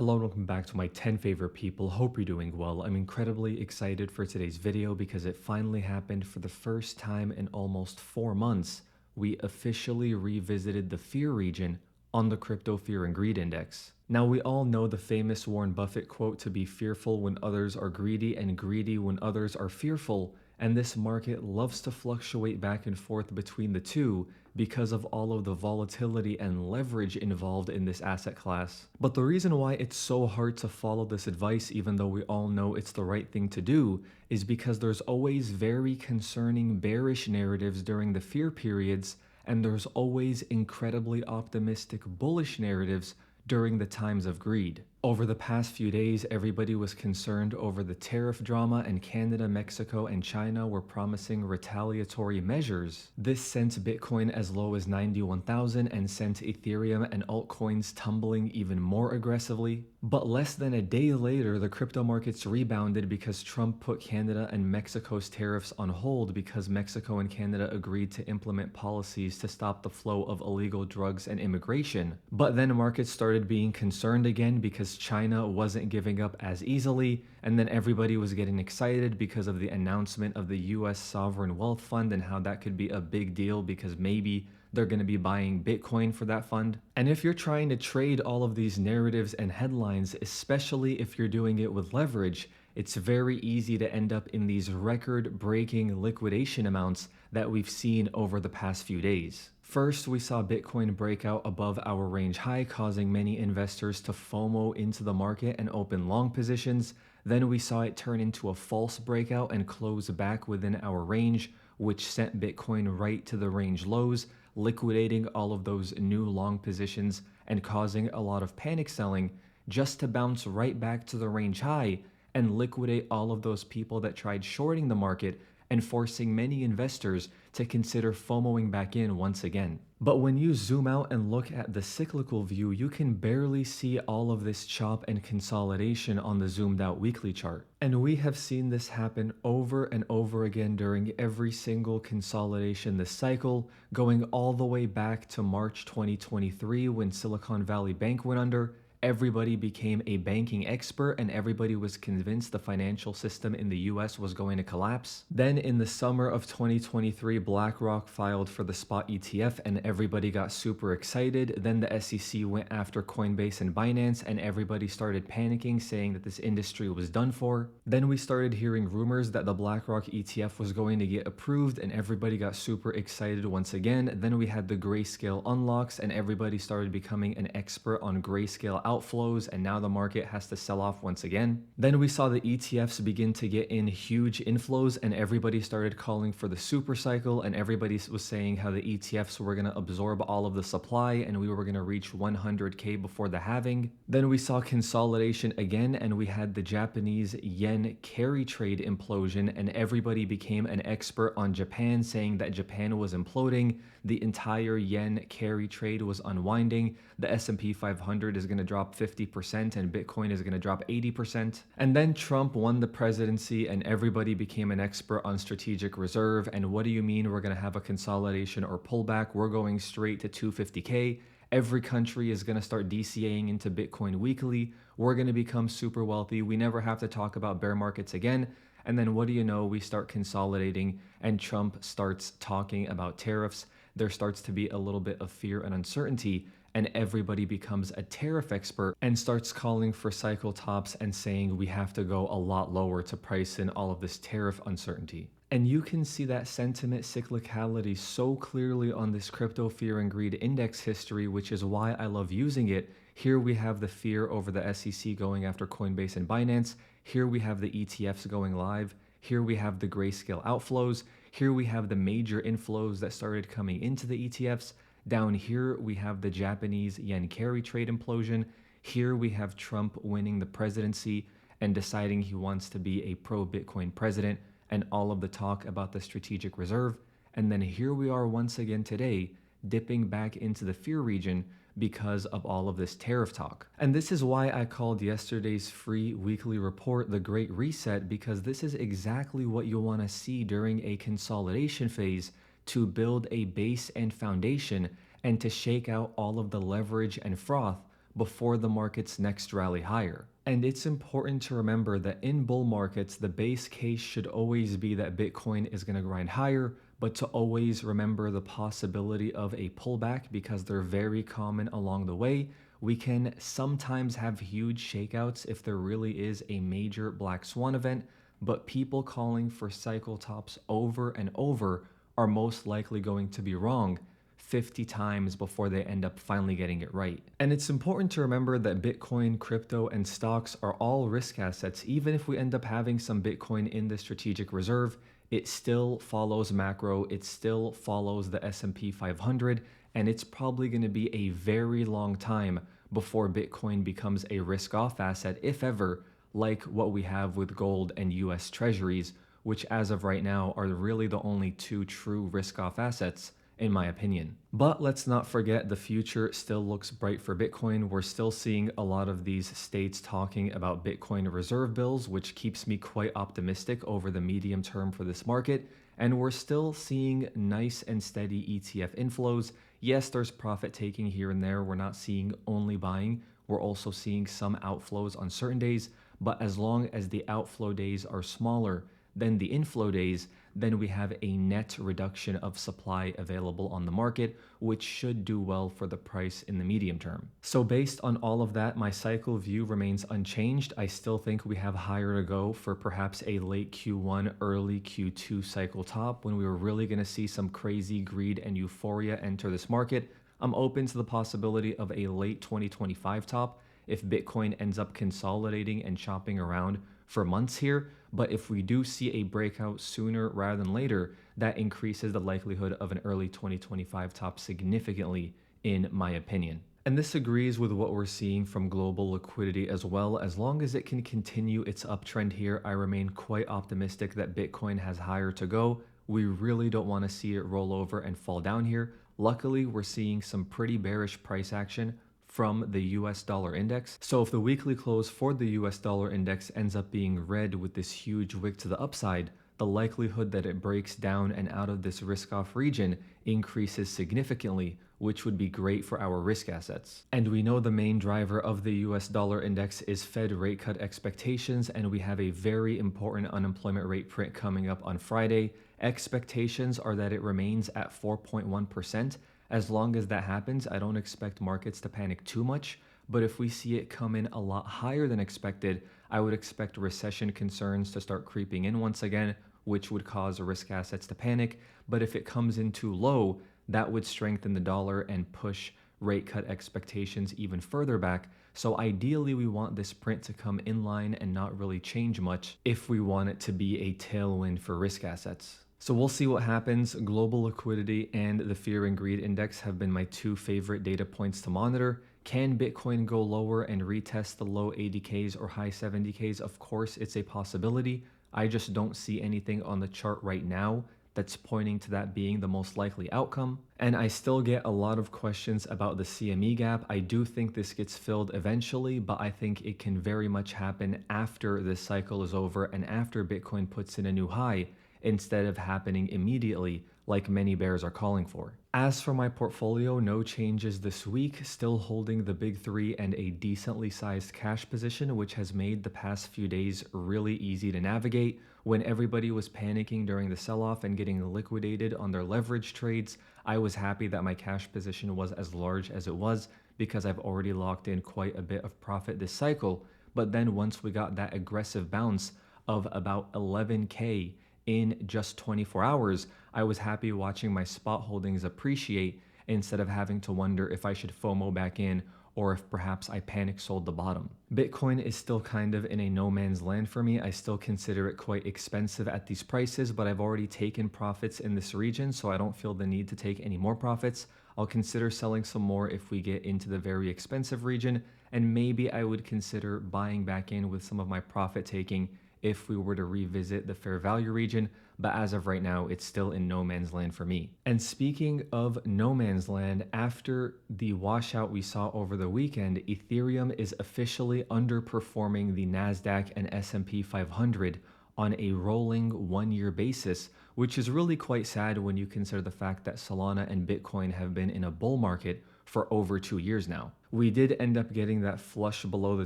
Hello and welcome back to my 10 favorite people. Hope you're doing well. I'm incredibly excited for today's video because it finally happened. For the first time in almost 4 months. We officially revisited the fear region on the Crypto Fear and Greed Index. Now, we all know the famous Warren Buffett quote to be fearful when others are greedy and greedy when others are fearful. And this market loves to fluctuate back and forth between the two because of all of the volatility and leverage involved in this asset class. But the reason why it's so hard to follow this advice, even though we all know it's the right thing to do, is because there's always very concerning bearish narratives during the fear periods, and there's always incredibly optimistic bullish narratives during the times of greed. Over the past few days, everybody was concerned over the tariff drama, and Canada, Mexico, and China were promising retaliatory measures. This sent Bitcoin as low as 91,000 and sent Ethereum and altcoins tumbling even more aggressively. But less than a day later, the crypto markets rebounded because Trump put Canada and Mexico's tariffs on hold because Mexico and Canada agreed to implement policies to stop the flow of illegal drugs and immigration. But then markets started being concerned again because China wasn't giving up as easily, and then everybody was getting excited because of the announcement of the US Sovereign Wealth Fund and how that could be a big deal because maybe they're going to be buying Bitcoin for that fund. And if you're trying to trade all of these narratives and headlines, especially if you're doing it with leverage, it's very easy to end up in these record-breaking liquidation amounts that we've seen over the past few days. First, we saw Bitcoin break out above our range high, causing many investors to FOMO into the market and open long positions. Then we saw it turn into a false breakout and close back within our range, which sent Bitcoin right to the range lows, liquidating all of those new long positions and causing a lot of panic selling, just to bounce right back to the range high and liquidate all of those people that tried shorting the market, and forcing many investors to consider FOMOing back in once again. But when you zoom out and look at the cyclical view, you can barely see all of this chop and consolidation on the zoomed out weekly chart. And we have seen this happen over and over again during every single consolidation this cycle, going all the way back to March 2023 when Silicon Valley Bank went under. Everybody became a banking expert and everybody was convinced the financial system in the US was going to collapse. Then in the summer of 2023, BlackRock filed for the spot ETF and everybody got super excited. Then the SEC went after Coinbase and Binance and everybody started panicking, saying that this industry was done for. Then we started hearing rumors that the BlackRock ETF was going to get approved and everybody got super excited once again. Then we had the grayscale unlocks and everybody started becoming an expert on grayscale outflows, and now the market has to sell off once again. Then we saw the ETFs begin to get in huge inflows and everybody started calling for the super cycle, and everybody was saying how the ETFs were going to absorb all of the supply and we were going to reach 100K before the halving. Then we saw consolidation again and we had the Japanese yen carry trade implosion and everybody became an expert on Japan, saying that Japan was imploding. The entire yen carry trade was unwinding. The S&P 500 is going to drop 50% and Bitcoin is going to drop 80%. And then Trump won the presidency and everybody became an expert on strategic reserve. And what do you mean we're going to have a consolidation or pullback? We're going straight to 250K. Every country is going to start DCAing into Bitcoin weekly. We're going to become super wealthy. We never have to talk about bear markets again. And then what do you know? We start consolidating and Trump starts talking about tariffs. There starts to be a little bit of fear and uncertainty, and everybody becomes a tariff expert and starts calling for cycle tops and saying we have to go a lot lower to price in all of this tariff uncertainty. And you can see that sentiment cyclicality so clearly on this crypto fear and greed index history, which is why I love using it. Here we have the fear over the SEC going after Coinbase and Binance. Here we have the ETFs going live. Here we have the grayscale outflows. Here we have the major inflows that started coming into the ETFs. Down here, we have the Japanese yen carry trade implosion. Here we have Trump winning the presidency and deciding he wants to be a pro-Bitcoin president and all of the talk about the strategic reserve. And then here we are once again today, dipping back into the fear region because of all of this tariff talk. And this is why I called yesterday's free weekly report the Great Reset, because this is exactly what you want to see during a consolidation phase to build a base and foundation and to shake out all of the leverage and froth before the market's next rally higher. And it's important to remember that in bull markets, the base case should always be that Bitcoin is going to grind higher, but to always remember the possibility of a pullback because they're very common along the way. We can sometimes have huge shakeouts if there really is a major black swan event, but people calling for cycle tops over and over are most likely going to be wrong 50 times before they end up finally getting it right. And it's important to remember that Bitcoin, crypto, and stocks are all risk assets. Even if we end up having some Bitcoin in the strategic reserve, it still follows macro, it still follows the S&P 500, and it's probably going to be a very long time before Bitcoin becomes a risk-off asset, if ever, like what we have with gold and US Treasuries, which as of right now are really the only two true risk-off assets, in my opinion. But let's not forget the future still looks bright for Bitcoin. We're still seeing a lot of these states talking about Bitcoin reserve bills, which keeps me quite optimistic over the medium term for this market. And we're still seeing nice and steady ETF inflows. Yes, there's profit taking here and there. We're not seeing only buying. We're also seeing some outflows on certain days. But as long as the outflow days are smaller than the inflow days, then we have a net reduction of supply available on the market, which should do well for the price in the medium term. So based on all of that, my cycle view remains unchanged. I still think we have higher to go for perhaps a late Q1, early Q2 cycle top when we were really going to see some crazy greed and euphoria enter this market. I'm open to the possibility of a late 2025 top if Bitcoin ends up consolidating and chopping around for months here. But if we do see a breakout sooner rather than later, that increases the likelihood of an early 2025 top significantly, in my opinion. And this agrees with what we're seeing from global liquidity as well. As long as it can continue its uptrend here, I remain quite optimistic that Bitcoin has higher to go. We really don't want to see it roll over and fall down here. Luckily, we're seeing some pretty bearish price action from the US dollar index. So if the weekly close for the US dollar index ends up being red with this huge wick to the upside, the likelihood that it breaks down and out of this risk-off region increases significantly, which would be great for our risk assets. And we know the main driver of the US dollar index is Fed rate cut expectations, and we have a very important unemployment rate print coming up on Friday. Expectations are that it remains at 4.1%. As long as that happens, I don't expect markets to panic too much, but if we see it come in a lot higher than expected, I would expect recession concerns to start creeping in once again, which would cause risk assets to panic. But if it comes in too low, that would strengthen the dollar and push rate cut expectations even further back. So ideally, we want this print to come in line and not really change much if we want it to be a tailwind for risk assets. So we'll see what happens. Global liquidity and the fear and greed index have been my two favorite data points to monitor. Can Bitcoin go lower and retest the low 80Ks or high 70Ks? Of course, it's a possibility. I just don't see anything on the chart right now that's pointing to that being the most likely outcome. And I still get a lot of questions about the CME gap. I do think this gets filled eventually, but I think it can very much happen after this cycle is over and after Bitcoin puts in a new high, instead of happening immediately like many bears are calling for. As for my portfolio, no changes this week, still holding the big three and a decently sized cash position, which has made the past few days really easy to navigate. When everybody was panicking during the sell-off and getting liquidated on their leverage trades, I was happy that my cash position was as large as it was because I've already locked in quite a bit of profit this cycle. But then once we got that aggressive bounce of about 11K in just 24 hours, I was happy watching my spot holdings appreciate instead of having to wonder if I should FOMO back in or if perhaps I panic sold the bottom. Bitcoin is still kind of in a no man's land for me. I still consider it quite expensive at these prices, but I've already taken profits in this region, so I don't feel the need to take any more profits. I'll consider selling some more if we get into the very expensive region, and maybe I would consider buying back in with some of my profit taking if we were to revisit the fair value region, but as of right now, it's still in no man's land for me. And speaking of no man's land, after the washout we saw over the weekend, Ethereum is officially underperforming the NASDAQ and S&P 500 on a rolling one-year basis, which is really quite sad when you consider the fact that Solana and Bitcoin have been in a bull market for over 2 years now. We did end up getting that flush below the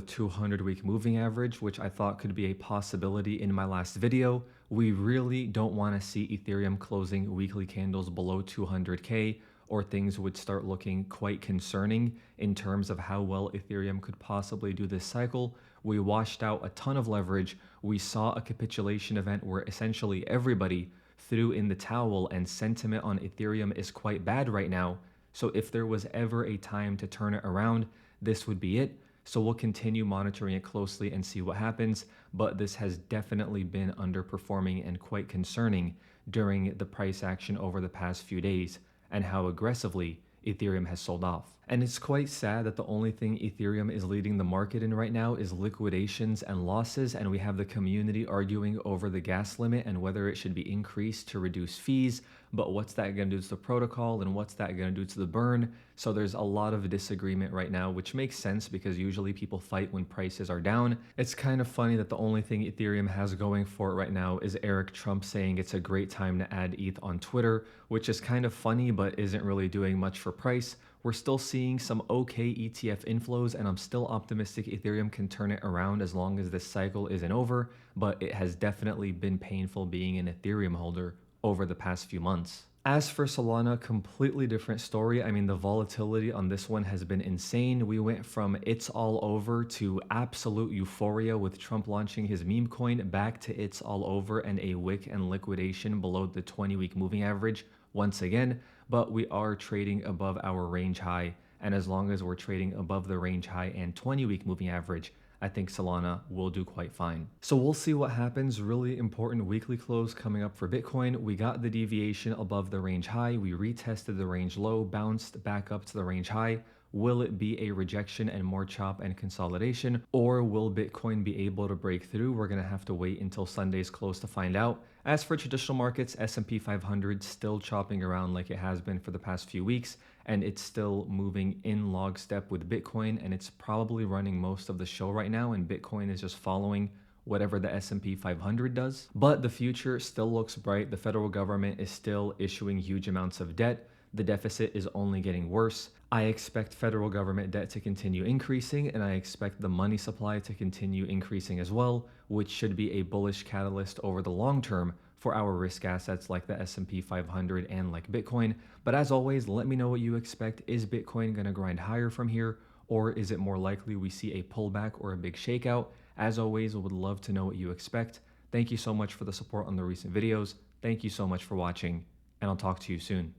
200-week moving average, which I thought could be a possibility in my last video. We really don't want to see Ethereum closing weekly candles below 200K, or things would start looking quite concerning in terms of how well Ethereum could possibly do this cycle. We washed out a ton of leverage. We saw a capitulation event where essentially everybody threw in the towel, and sentiment on Ethereum is quite bad right now. So if there was ever a time to turn it around, this would be it. So we'll continue monitoring it closely and see what happens, but this has definitely been underperforming and quite concerning during the price action over the past few days, and how aggressively Ethereum has sold off. And it's quite sad that the only thing Ethereum is leading the market in right now is liquidations and losses, and we have the community arguing over the gas limit and whether it should be increased to reduce fees. But what's that going to do to the protocol, and what's that going to do to the burn? So there's a lot of disagreement right now, which makes sense because usually people fight when prices are down. It's kind of funny that the only thing Ethereum has going for it right now is Eric Trump saying it's a great time to add ETH on Twitter, which is kind of funny but isn't really doing much for price. We're still seeing some okay ETF inflows, and I'm still optimistic Ethereum can turn it around as long as this cycle isn't over, but it has definitely been painful being an Ethereum holder over the past few months. As for Solana, completely different story. I mean, the volatility on this one has been insane. We went from it's all over to absolute euphoria with Trump launching his meme coin, back to it's all over and a wick and liquidation below the 20-week moving average once again. But we are trading above our range high, and as long as we're trading above the range high and 20-week moving average, I think Solana will do quite fine. So we'll see what happens. Really important weekly close coming up for Bitcoin. We got the deviation above the range high. We retested the range low, bounced back up to the range high. Will it be a rejection and more chop and consolidation, or will Bitcoin be able to break through? We're going to have to wait until Sunday's close to find out. As for traditional markets, S&P 500 still chopping around like it has been for the past few weeks, and it's still moving in lockstep with Bitcoin, and it's probably running most of the show right now, and Bitcoin is just following whatever the S&P 500 does. But the future still looks bright. The federal government is still issuing huge amounts of debt. The deficit is only getting worse. I expect federal government debt to continue increasing, and I expect the money supply to continue increasing as well, which should be a bullish catalyst over the long term for our risk assets like the S&P 500 and like Bitcoin. But as always, let me know what you expect. Is Bitcoin going to grind higher from here, or is it more likely we see a pullback or a big shakeout? As always, would love to know what you expect. Thank you so much for the support on the recent videos. Thank you so much for watching, and I'll talk to you soon.